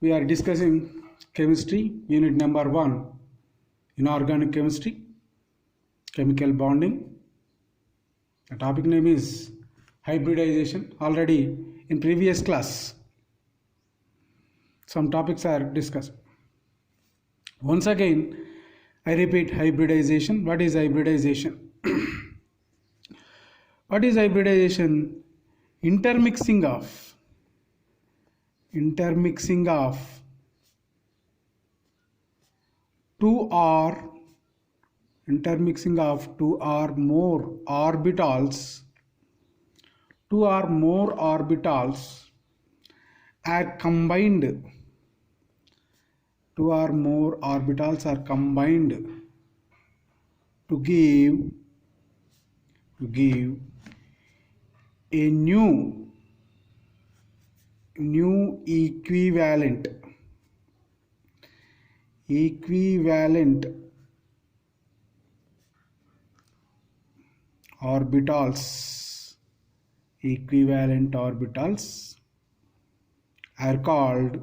We are discussing chemistry, unit number 1, inorganic chemistry, chemical bonding. The topic name is hybridization. Already in previous class, some topics are discussed. Once again, I repeat hybridization. What is hybridization? What is hybridization? Intermixing of two or more orbitals are combined. Two or more orbitals are combined to give a new equivalent orbitals are called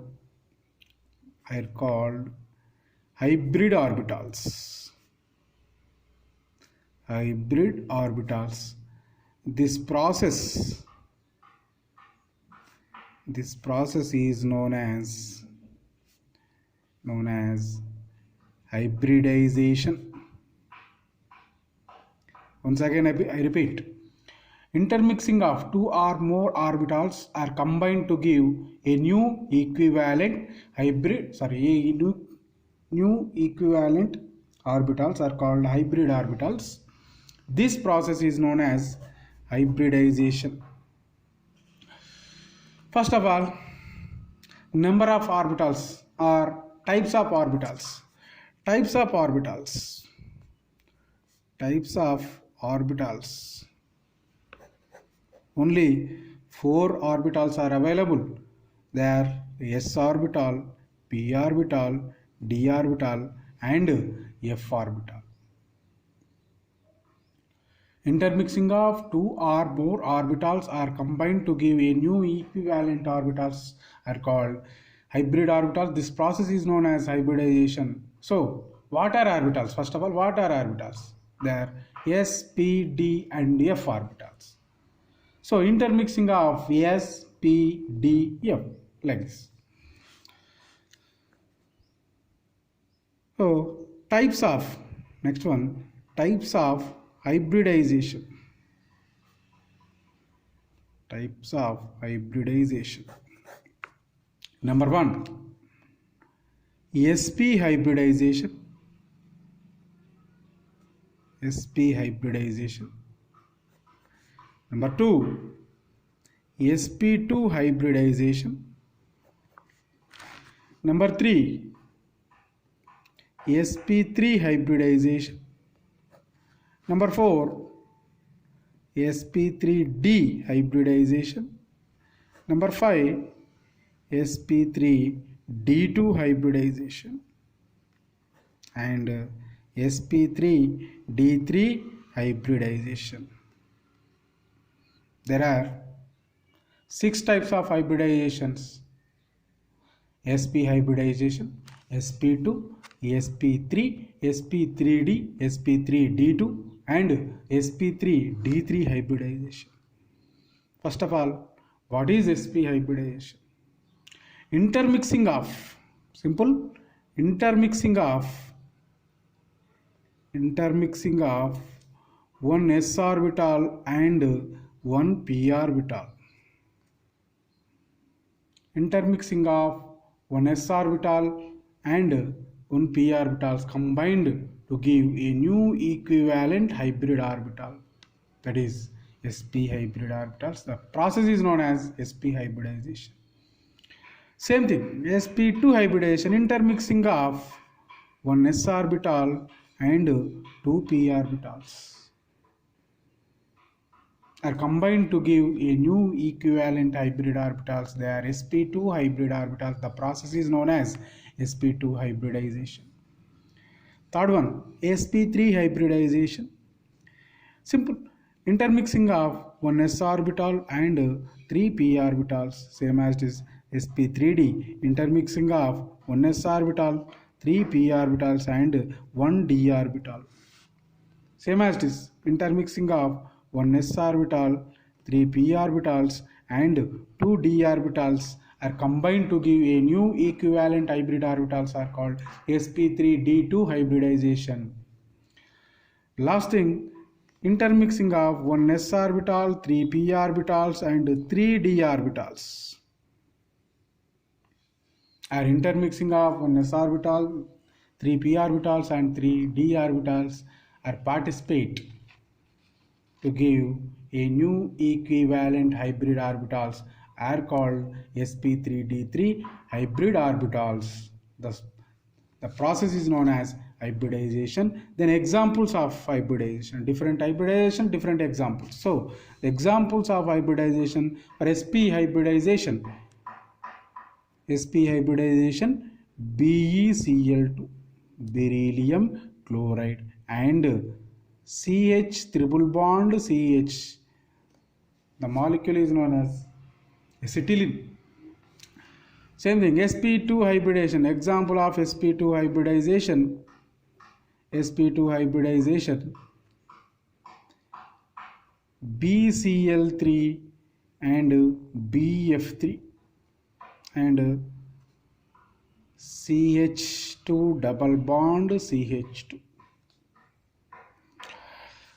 hybrid orbitals. This process is known as hybridization. Once again, I repeat. Intermixing of two or more orbitals are combined to give a new equivalent orbitals are called hybrid orbitals. This process is known as hybridization. First of all, number of orbitals or types of orbitals. Only 4 orbitals are available. They are s orbital, p orbital, d orbital and f orbital. Intermixing of two or more orbitals are combined to give a new equivalent orbitals are called hybrid orbitals. This process is known as hybridization. So, what are orbitals? First of all, what are orbitals? They are s, p, d and f orbitals. So, intermixing of s, p, d, f like this. So, types of hybridization. Number 1, sp hybridization. Number 2, sp2 hybridization. Number 3, sp3 hybridization. Number 4, sp3d hybridization. Number 5, sp3d2 hybridization and sp3d3 hybridization. There are 6 types of hybridizations: sp hybridization, sp2, sp3, sp3d, sp3d2 and sp3d3 hybridization. First of all, what is sp hybridization? Intermixing of one s orbital and one p orbital. Intermixing of one s orbital and one p orbitals combined to give a new equivalent hybrid orbital, that is sp hybrid orbitals. The process is known as sp hybridization. Same thing, sp2 hybridization, intermixing of one s orbital and two p orbitals are combined to give a new equivalent hybrid orbitals. They are sp2 hybrid orbitals. The process is known as sp2 hybridization. Third one, sp3 hybridization. Simple, intermixing of one s orbital and three p orbitals, same as it is sp3d, intermixing of 1s orbital, 3 p orbitals and 1 d orbital. Same as this, intermixing of 1s orbital, 3 p orbitals and 2 d orbitals are combined to give a new equivalent hybrid orbitals are called sp3d2 hybridization. Last thing, intermixing of 1s orbital, 3 p orbitals and 3 d orbitals. Or intermixing of 1s orbital, 3 p orbitals and 3 d orbitals are participate to give a new equivalent hybrid orbitals are called sp3d3 hybrid orbitals. The process is known as hybridization. Then examples of hybridization, different hybridization, different examples. So the examples of hybridization for sp hybridization, BeCl2, beryllium chloride and CH triple bond CH. The molecule is known as acetylene. Same thing, sp2 hybridization. Example of sp2 hybridization, BCl3 and BF3 and CH2 double bond CH2.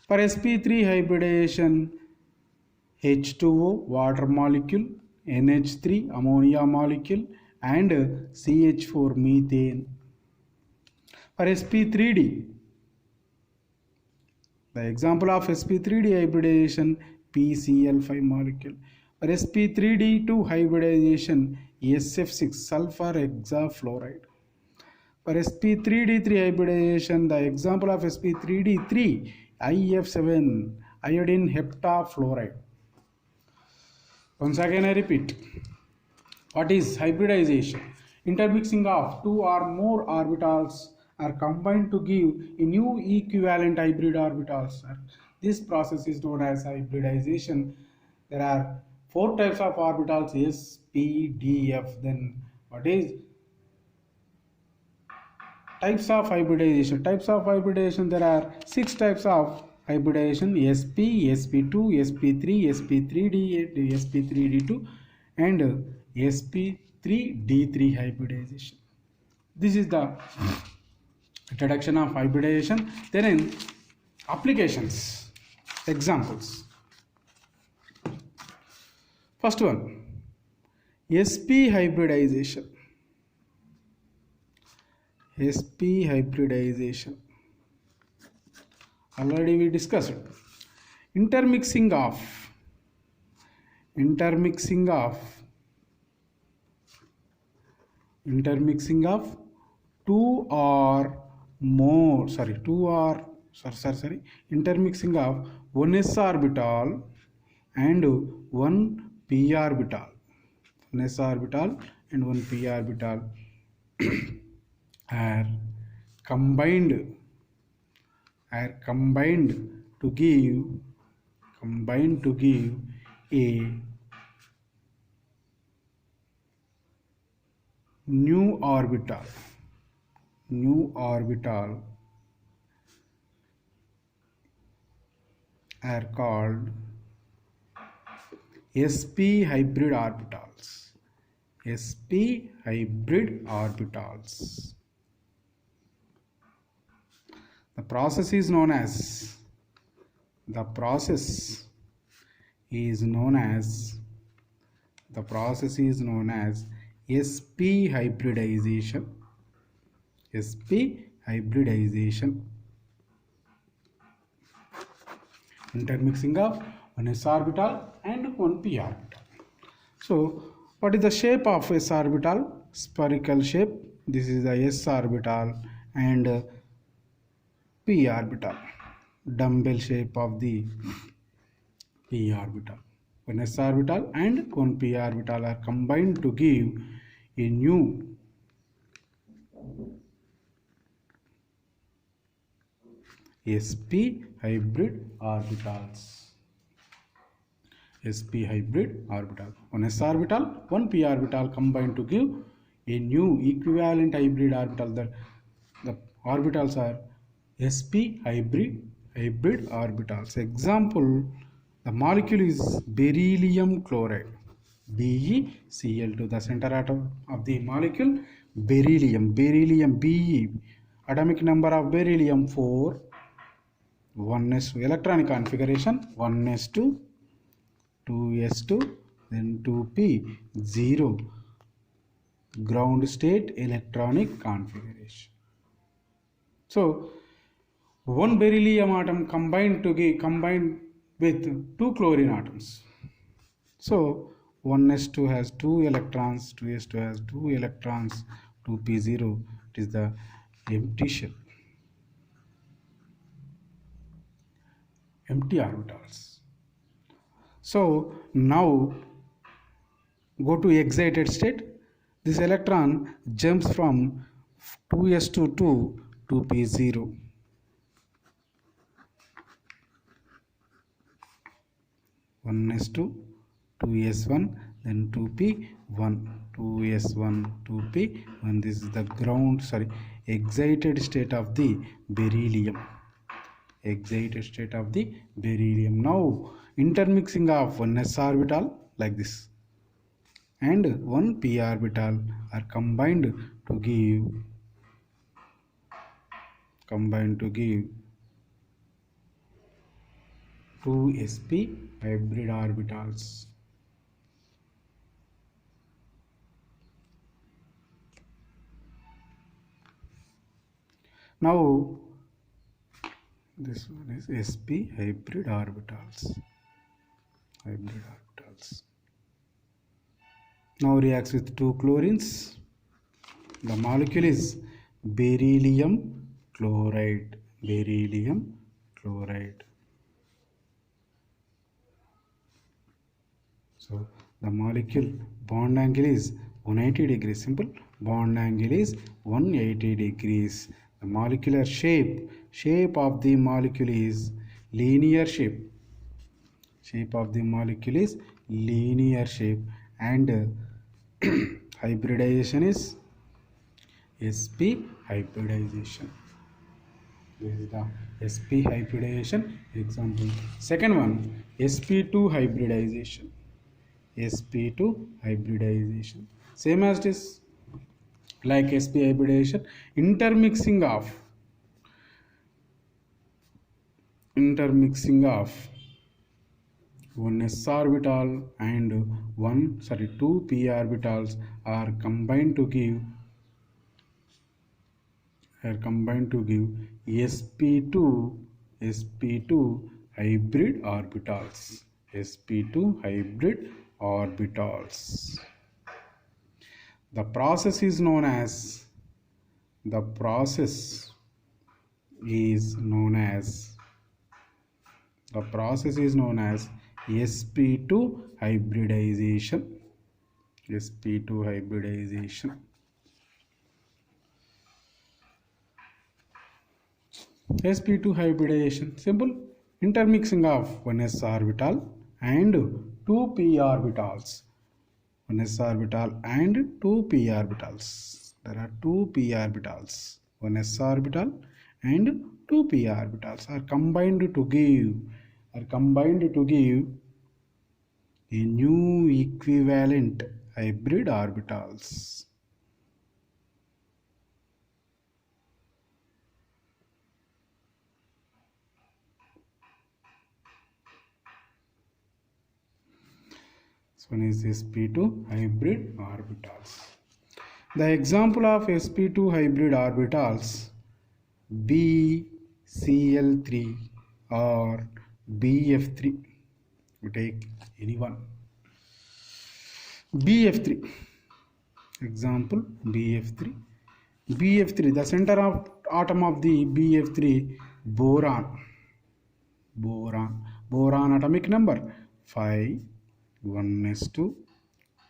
For sp3 hybridization, H2O water molecule, NH3 ammonia molecule and CH4 methane. For sp3d, the example of sp3d hybridization, PCl5 molecule. For sp3d2 hybridization, SF6 sulfur hexafluoride. For sp3d3 hybridization, the example of sp3d3 IF7 iodine heptafluoride. Once again I repeat, what is hybridization? Intermixing of two or more orbitals are combined to give a new equivalent hybrid orbitals. This process is known as hybridization. There are 4 types of orbitals, s, p, d, f. Then what is types of hybridization? Types of hybridization, there are 6 types of hybridization: sp, sp2, sp3, sp3d, sp3d2 and sp3d3 hybridization. This is the introduction of hybridization. Then in applications, examples. First one, sp hybridization. sp hybridization, already we discussed. Intermixing of intermixing of 1s orbital and 1 p orbital. 1s orbital and 1 p orbital are combined to give a new orbital are called sp hybrid orbitals. The process is known as sp hybridization. Intermixing of 1s orbital and 1 p orbital. So what is the shape of s orbital? Spherical shape. This is the s orbital and p orbital. Dumbbell shape of the p orbital. 1s orbital and 1 p orbital are combined to give a new sp hybrid orbitals. sp hybrid orbital. One s orbital, one p orbital combined to give a new equivalent hybrid orbital. The orbitals are sp hybrid orbitals. Example, the molecule is beryllium chloride, BeCl2. The center atom of the molecule beryllium, Be. Atomic number of beryllium 4. 1s2 electronic configuration 1s2, 2s2, then 2p, 0 ground state electronic configuration. So one beryllium atom combined with two chlorine atoms. So 1s2 has 2 electrons, 2s2 has 2 electrons, 2p0, it is the empty shell, empty orbitals. So now go to excited state. This electron jumps from 2s2 to 2p0. 1s2, 2s1, then 2p1, 2s1, 2p1. This is the excited state of the beryllium. Excited state of the beryllium. Now intermixing of 1s orbital like this and 1p orbital are combined to give 2 sp hybrid orbitals. Now this one is sp hybrid orbitals. Now reacts with 2 chlorines. The molecule is beryllium chloride. So the molecule bond angle is 180 degrees. Simple. Bond angle is 180 degrees. The molecular shape of the molecule is linear shape. Shape of the molecule is linear shape, and hybridization is sp hybridization. This is the sp hybridization example. Second one, sp2 hybridization. sp2 hybridization, same as this, like sp hybridization, intermixing of 1s orbital and 2 p orbitals are combined to give sp2 hybrid orbitals. sp2 hybrid orbitals. The process is known as sp2 hybridization. sp2 hybridization. sp2 hybridization, simple, intermixing of 1s orbital and 2 p orbitals. 1s orbital and 2 p orbitals. There are 2 p orbitals. 1s orbital and 2 p orbitals are combined to give a new equivalent hybrid orbitals. This one is sp2 hybrid orbitals. The example of sp2 hybrid orbitals, BCl3 or BF3. We take any one. BF3. Example, BF3. BF3, the center of atom of the BF3, boron. Boron atomic number 5, 1s2,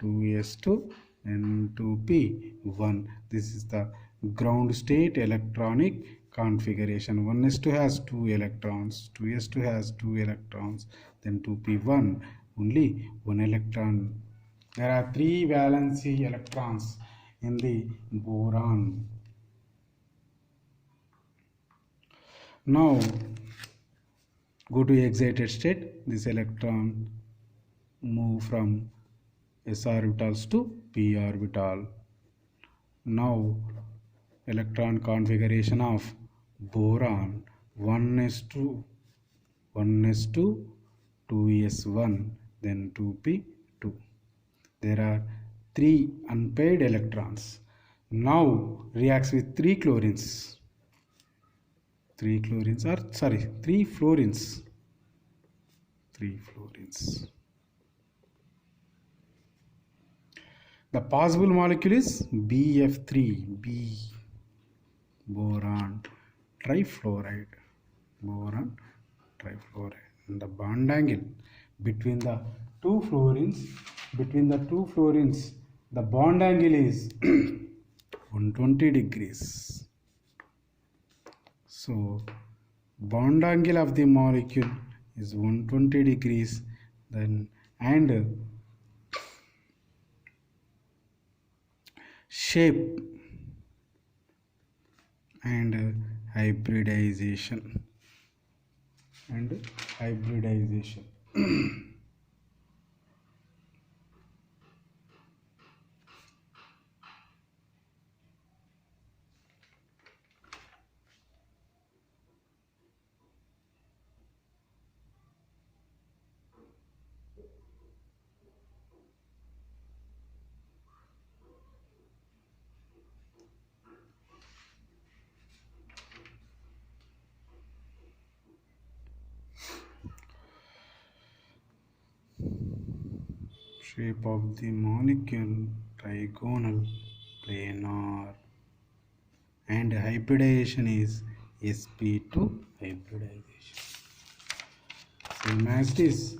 2s2, and 2p1. This is the ground state electronic configuration. 1s2 has 2 electrons, 2s2 has 2 electrons, then 2p1, only one electron. There are 3 valency electrons in the boron. Now go to excited state. This electron move from s orbitals to p orbital. Now electron configuration of boron 1s2, 1s2, 2s1, then 2p2. There are 3 unpaired electrons. Now reacts with 3 chlorines. 3 fluorines. 3 fluorines. The possible molecule is BF3, B, boron trifluoride. Boron trifluoride. And the bond angle between the 2 fluorines, the bond angle is 120 degrees. So bond angle of the molecule is 120 degrees, then and shape and hybridization shape of the molecule trigonal, planar, and hybridization is sp2 hybridization. Same as this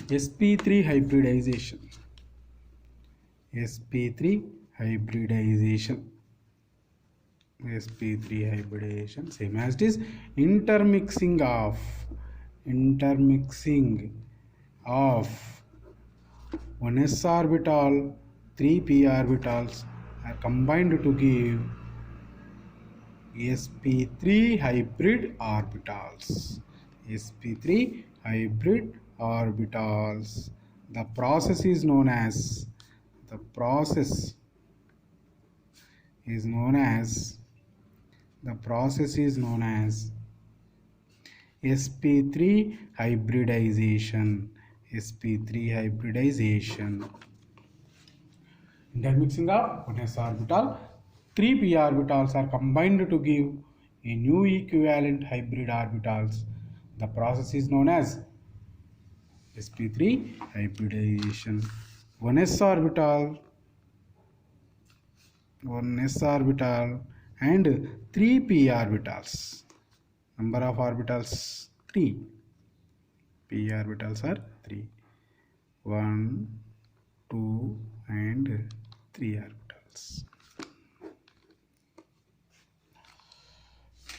sp3 hybridization. sp3 hybridization, same as this intermixing of 1s orbital, 3 p orbitals are combined to give sp3 hybrid orbitals. The process is known as sp3 hybridization. Intermixing of 1s orbital, 3 p orbitals are combined to give a new equivalent hybrid orbitals. The process is known as sp3 hybridization. 1s orbital and 3 p orbitals. Number of orbitals 3. P orbitals are 3. 1, 2 and 3 orbitals.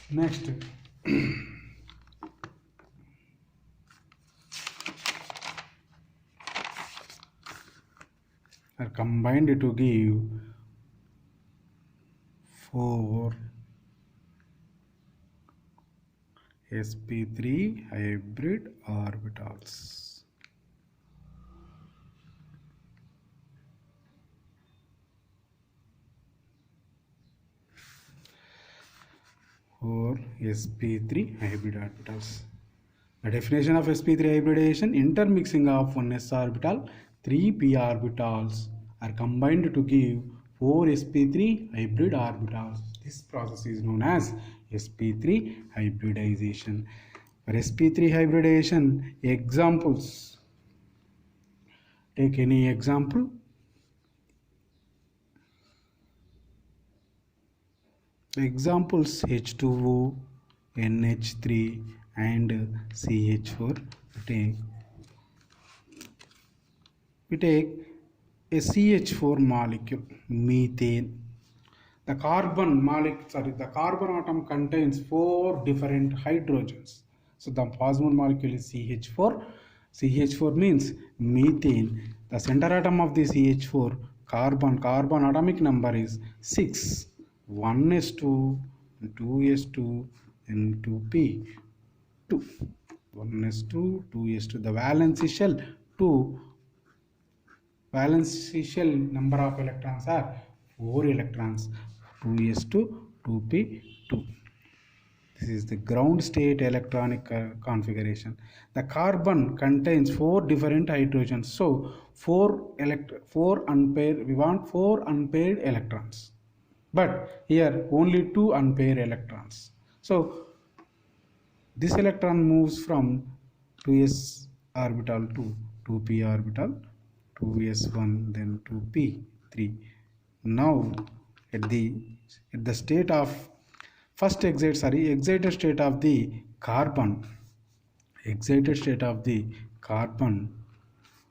Next are combined to give 4 sp3 hybrid orbitals. sp3 hybrid orbitals. The definition of sp3 hybridization: intermixing of 1s orbital, 3 p orbitals are combined to give 4 sp3 hybrid orbitals. This process is known as sp3 hybridization. For sp3 hybridization, examples. Take any example. Examples: H2O, NH3 and CH4. We take a CH4 molecule, methane. The carbon atom contains 4 different hydrogens. So the possible molecule is CH4. CH4 means methane. The center atom of the CH4 carbon atomic number is 6. 1s2, 2s2, and 2p. 2. 1s2, 2s2. The valence shell 2. Valence shell number of electrons are 4 electrons. 2s2, 2p2. This is the ground state electronic configuration. The carbon contains 4 different hydrogens. So 4 unpaired, we want 4 unpaired electrons. But here only 2 unpaired electrons. So this electron moves from 2s orbital to 2p orbital, 2s1, then 2p3. Now at the state of excited state of the carbon,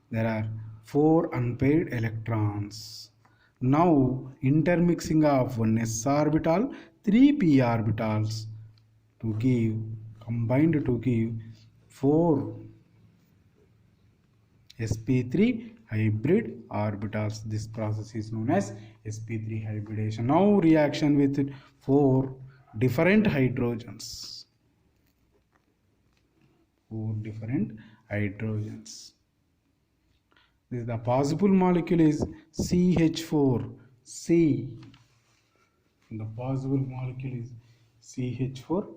there are 4 unpaired electrons. Now intermixing of 1s orbital, 3p orbitals combined to give 4 sp3 hybrid orbitals. This process is known as sp3 hybridization. Now reaction with 4 different hydrogens. 4 different hydrogens. This is the possible molecule is CH4. C. The possible molecule is CH4,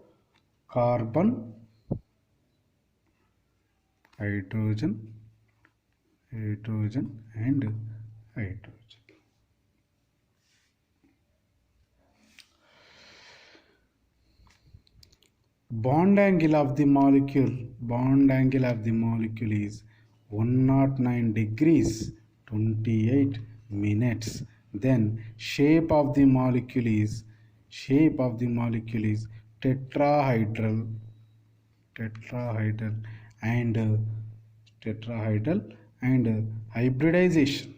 carbon, hydrogen, and hydrogen. Bond angle of the molecule is 109 degrees 28 minutes. Then shape of the molecule is tetrahedral and hybridization.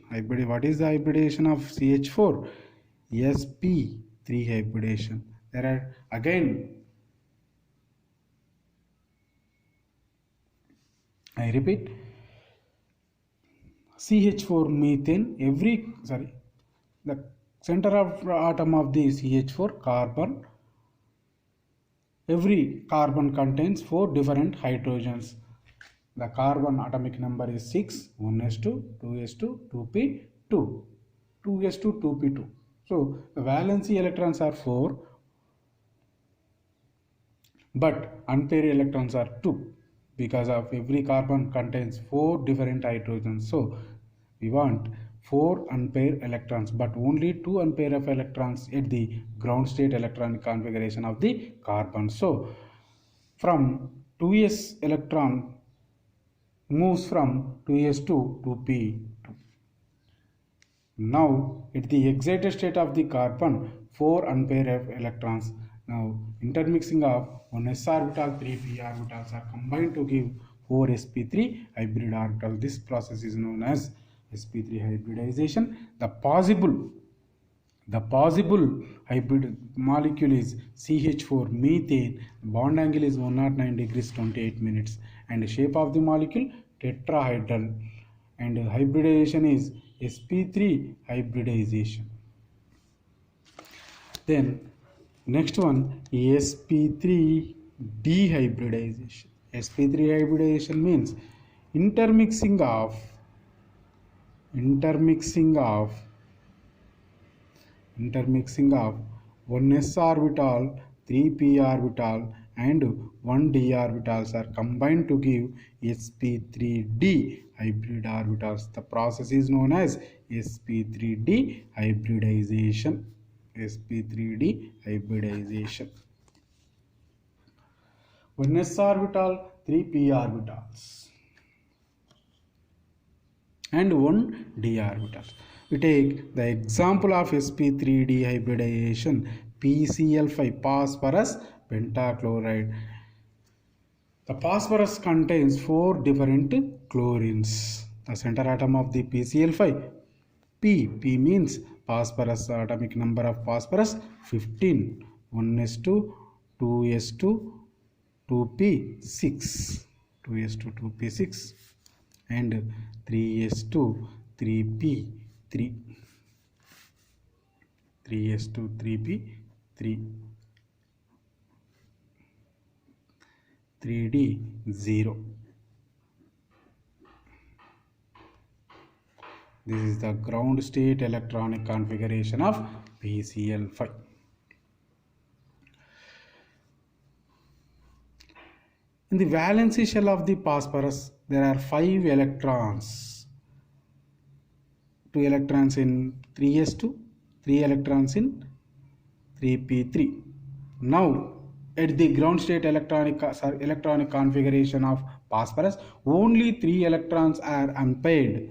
What is the hybridization of CH4? sp3 hybridization. There are again, I repeat, CH4 methane, the center of atom of the CH4 carbon, every carbon contains 4 different hydrogens. The carbon atomic number is 6, 1s2, 2s2, 2p2, 2s2, 2p2. So the valency electrons are 4, but unpaired electrons are 2. Because of every carbon contains 4 different hydrogens. So we want 4 unpaired electrons, but only 2 unpaired of electrons at the ground state electronic configuration of the carbon. So from 2s electron moves from 2s to 2p2. Now at the excited state of the carbon, 4 unpaired of electrons. Now intermixing of 1s orbital, 3p orbitals are combined to give 4 sp3 hybrid orbital. This process is known as sp3 hybridization. The possible hybrid molecule is CH4 methane. Bond angle is 109 degrees 28 minutes and the shape of the molecule tetrahedral, and hybridization is sp3 hybridization. Then next one, sp3 dehybridization. sp3 hybridization means intermixing of 1s orbital, 3p orbital and 1d orbitals are combined to give sp3d hybrid orbitals. The process is known as sp3d hybridization. sp3d hybridization. 1s orbital, 3p orbitals and 1d orbitals. We take the example of sp3d hybridization, PCl5, phosphorus pentachloride. The phosphorus contains 4 different chlorines. The center atom of the PCl5, P means phosphorus, atomic number of phosphorus 15, 1s2, 2s2, 2p6, 2s2, 2p6. and 3s2 3p 3 3s2 3p 3 3d 0. This is the ground state electronic configuration of PCl5. In the valency shell of the phosphorus, there are 5 electrons. 2 electrons in 3s2, 3 electrons in 3p3. Now, at the ground state electronic configuration of phosphorus, only 3 electrons are unpaired.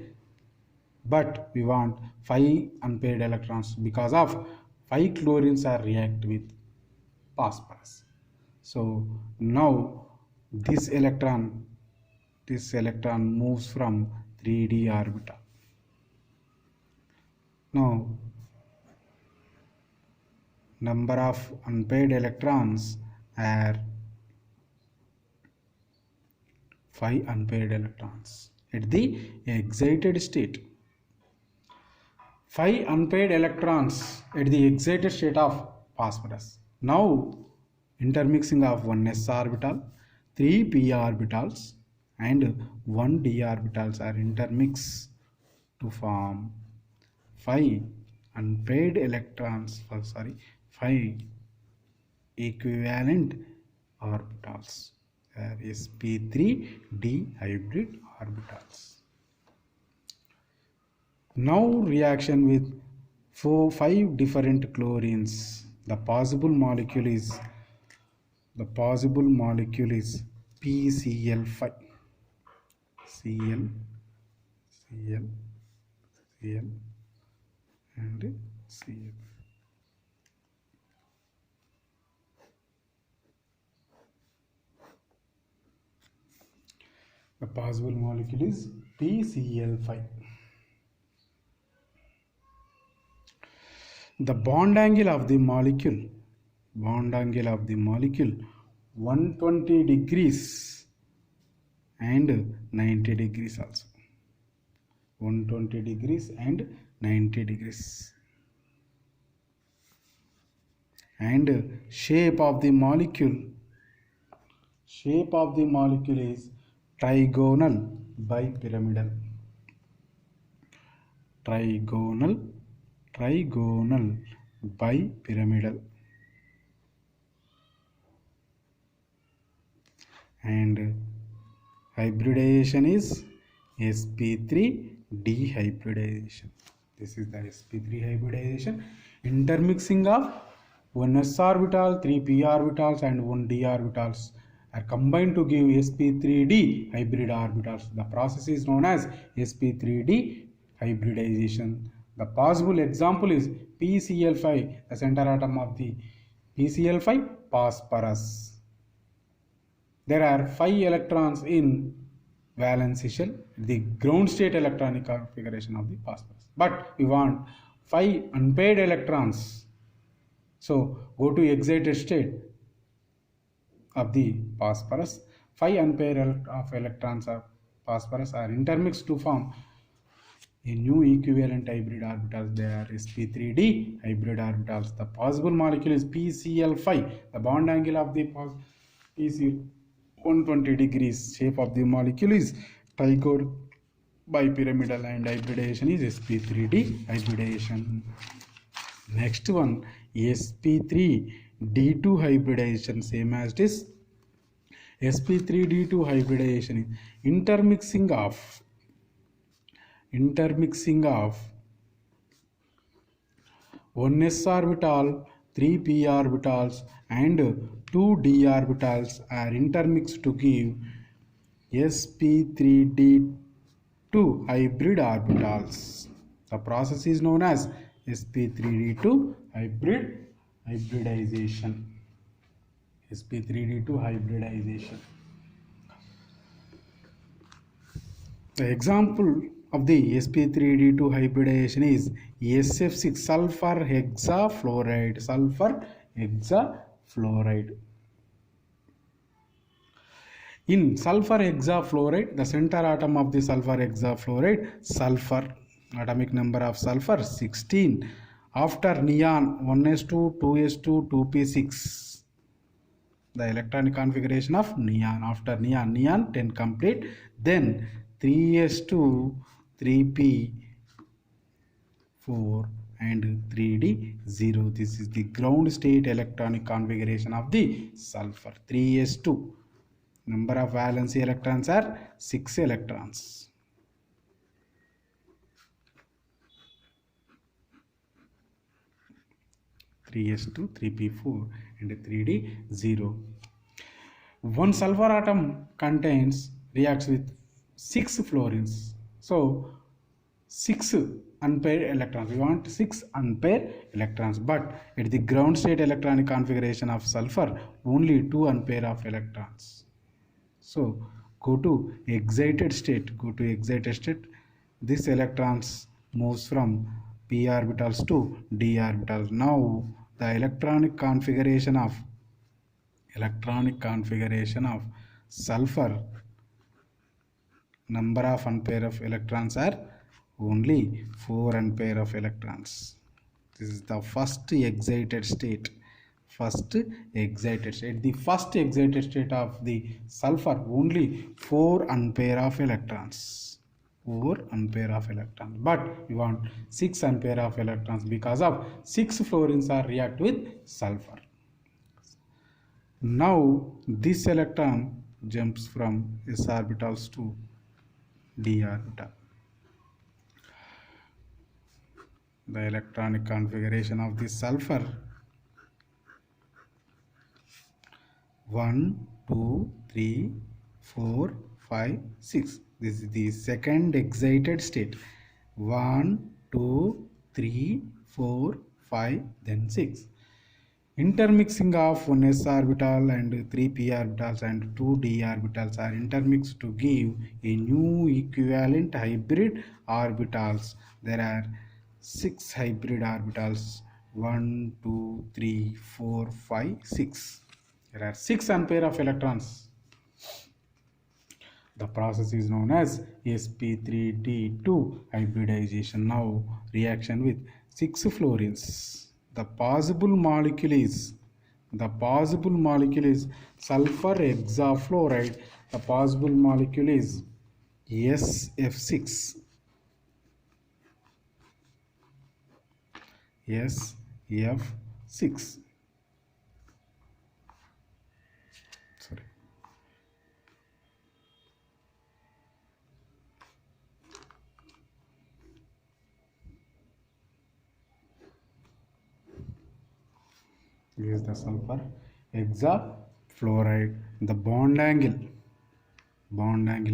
But we want 5 unpaired electrons because of 5 chlorines are react with phosphorus. So now this electron moves from 3d orbital. Now number of unpaired electrons are 5 unpaired electrons at the excited state. 5 unpaired electrons at the excited state of phosphorus. Now intermixing of 1s orbital, 3 p orbitals and 1 d orbitals are intermixed to form 5 unpaired electrons, 5 equivalent orbitals, sp3d hybrid orbitals. Now reaction with 5 different chlorines. The possible molecule is PCl5. Cl and Cl. The possible molecule is PCl5. The bond angle of the molecule 120 degrees and 90 degrees also. 120 degrees and 90 degrees. And shape of the molecule is trigonal bipyramidal. Trigonal bipyramidal. And hybridization is sp3 dehybridization. This is the sp3 hybridization. Intermixing of 1s orbital, 3 p orbitals and 1 d orbitals are combined to give sp3d hybrid orbitals. The process is known as sp3d hybridization. The possible example is PCl5, the center atom of the PCl5, phosphorus. There are 5 electrons in valence shell, the ground state electronic configuration of the phosphorus. But we want 5 unpaired electrons. So go to excited state of the phosphorus. 5 unpaired of electrons of phosphorus are intermixed to form a new equivalent hybrid orbitals. They are sp3d hybrid orbitals. The possible molecule is PCl5. The bond angle of the PC 120 degrees. Shape of the molecule is trigonal bipyramidal and hybridization is sp3d hybridization. Next one, sp3d2 hybridization, same as this. sp3d2 hybridization is intermixing of 1s orbital, 3 p orbitals and 2 d orbitals are intermixed to give sp3d2 hybrid orbitals. The process is known as sp3d2 hybridization. sp3d2 hybridization. The example of the sp3d2 hybridization is SF6, sulfur hexafluoride. In sulfur hexafluoride, the center atom of the sulfur hexafluoride, sulfur, atomic number of sulfur 16. After neon, 1s2, 2s2, 2p6. The electronic configuration of neon. After neon 10 complete. Then 3s2, 3p4 and 3d 0. This is the ground state electronic configuration of the sulfur. 3s2. Number of valency electrons are 6 electrons. Three s2, 3p4 and 3d 0. One sulfur atom reacts with 6 fluorines. So 6 unpaired electrons. We want 6 unpaired electrons. But at the ground state electronic configuration of sulfur, only 2 unpaired of electrons. So go to excited state. This electrons moves from p orbitals to d orbitals. Now the electronic configuration of sulfur, number of unpair of electrons are only 4 unpair of electrons. This is the first excited state. The first excited state of the sulfur, only 4 unpair of electrons. But we want 6 unpair of electrons because of 6 fluorines are react with sulfur. Now this electron jumps from s orbitals to d orbital. The electronic configuration of the sulfur: 1, 2, 3, 4, 5, 6. This is the second excited state. 1, 2, 3, 4, 5, then 6. Intermixing of 1s orbital and 3 p orbitals and 2 d orbitals are intermixed to give a new equivalent hybrid orbitals. There are 6 hybrid orbitals. 1, 2, 3, 4, 5, 6. There are 6 unpair of electrons. The process is known as sp3d2 hybridization. Now reaction with 6 fluorines. The possible molecule is sulfur hexafluoride. The possible molecule is SF6. SF6. Sorry. This is the sulfur hexafluoride. The bond angle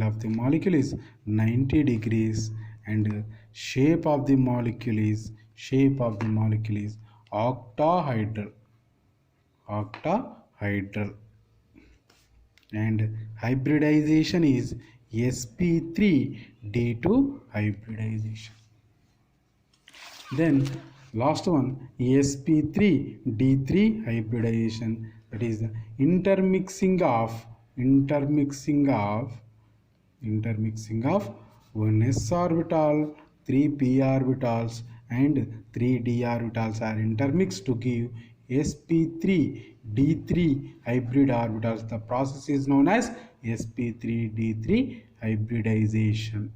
of the molecule is 90 degrees and shape of the molecule is octahedral. And hybridization is sp3d2 hybridization. Then last one, sp3d3 hybridization, that is the intermixing of 1s orbital, 3 p orbitals and 3 d orbitals are intermixed to give sp3d3 hybrid orbitals. The process is known as sp3d3 hybridization.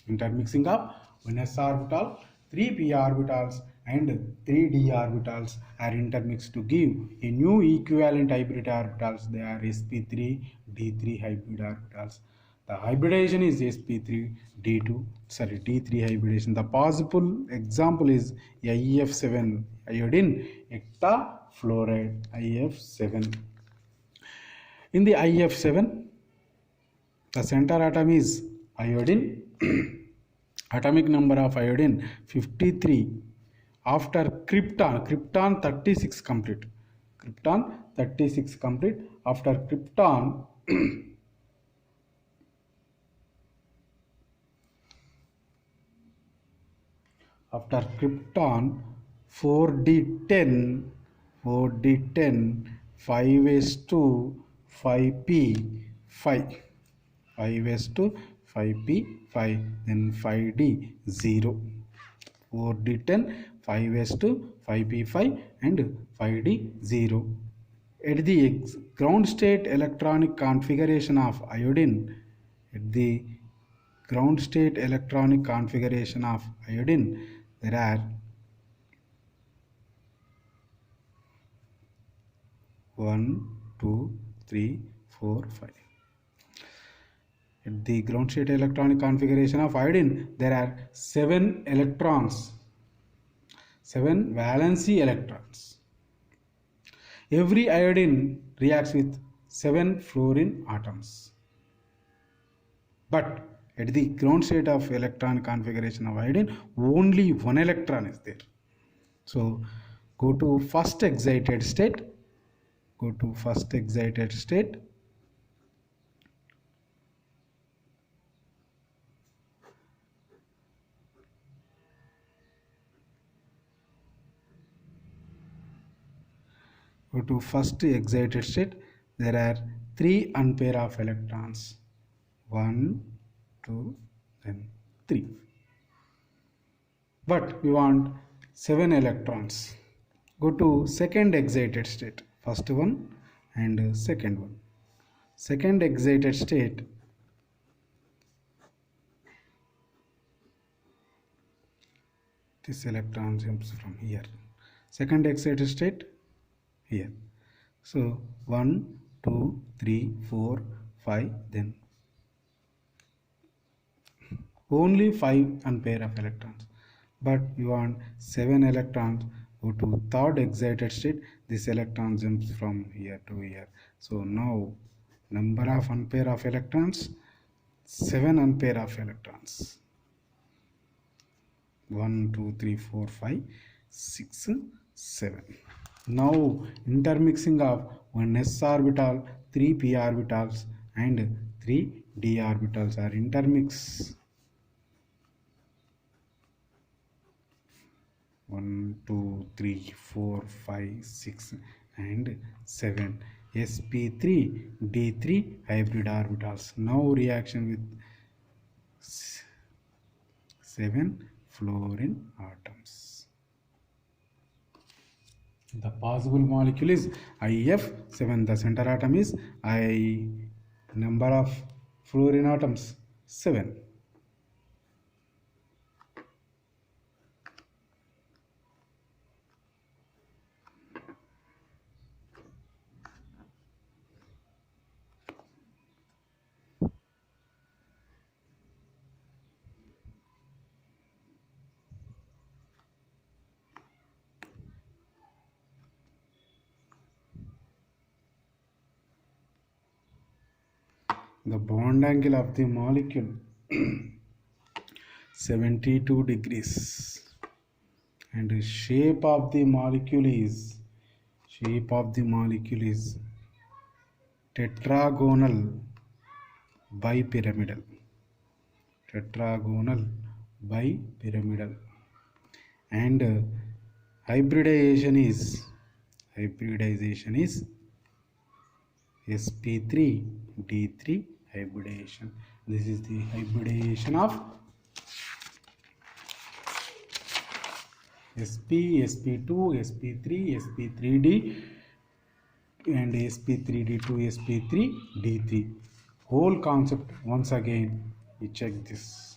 Intermixing of 1s orbital, 3 p orbitals and 3 d orbitals are intermixed to give a new equivalent hybrid orbitals. They are sp3d3 hybrid orbitals. The hybridization is sp3d2, d3 hybridization. The possible example is IF7, iodine hectafluoride, IF7. In the IF7, the center atom is iodine. Atomic number of iodine 53. After krypton 36 complete. After krypton after krypton 4d10 5s2 5p 5, 5s2 5p 5, then 5d 0, 4d10 5s2 5p5 and 5d 0. At the ground state electronic configuration of iodine, at the ground state electronic configuration of iodine, there are 1 2 3 4 5. At the ground state electronic configuration of iodine, there are 7 electrons, 7 valency electrons. Every iodine reacts with 7 fluorine atoms. But at the ground state of electronic configuration of iodine, only 1 electron is there. So go to first excited state. Go to first excited state. Go to first excited state. There are 3 unpair of electrons. 1, 2, then 3. But we want 7 electrons. Go to second excited state. First one and second one. Second excited state. This electron jumps from here. Second excited state here. So 1, 2, 3, 4, 5, then only 5 unpair of electrons. But you want 7 electrons. Go to third excited state. This electron jumps from here to here. So now number of unpair of electrons, 7 unpair of electrons. 1 2 3 4 5 6 7. Now intermixing of 1 s orbital, 3 p orbitals and 3 d orbitals are intermixed. 1 2 3 4 5 6 and 7 sp3 d3 hybrid orbitals. Now reaction with 7 fluorine atoms. The possible molecule is IF7. The center atom is I. Number of fluorine atoms 7. The bond angle of the molecule 72 degrees, and the shape of the molecule is tetragonal bipyramidal. And hybridization is sp3 d3 hybridization. This is the hybridization of sp, sp2, sp3, sp3d and sp3d2, sp3d3. Whole concept once again we check this.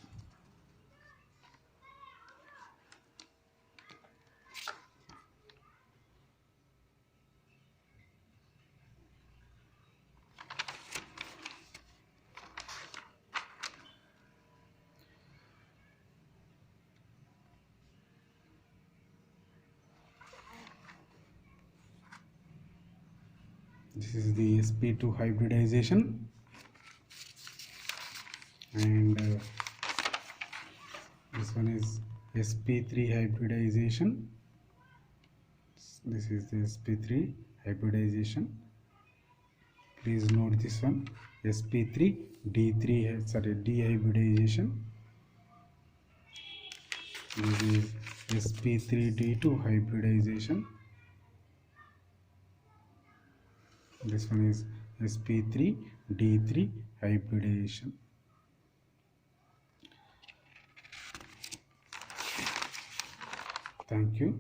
This is the sp2 hybridization, and this one is sp3 hybridization. This is the sp3 hybridization. Please note this one, sp3 d3 dehybridization. This is sp3 d2 hybridization. This one is sp3 d3 hybridization. Thank you.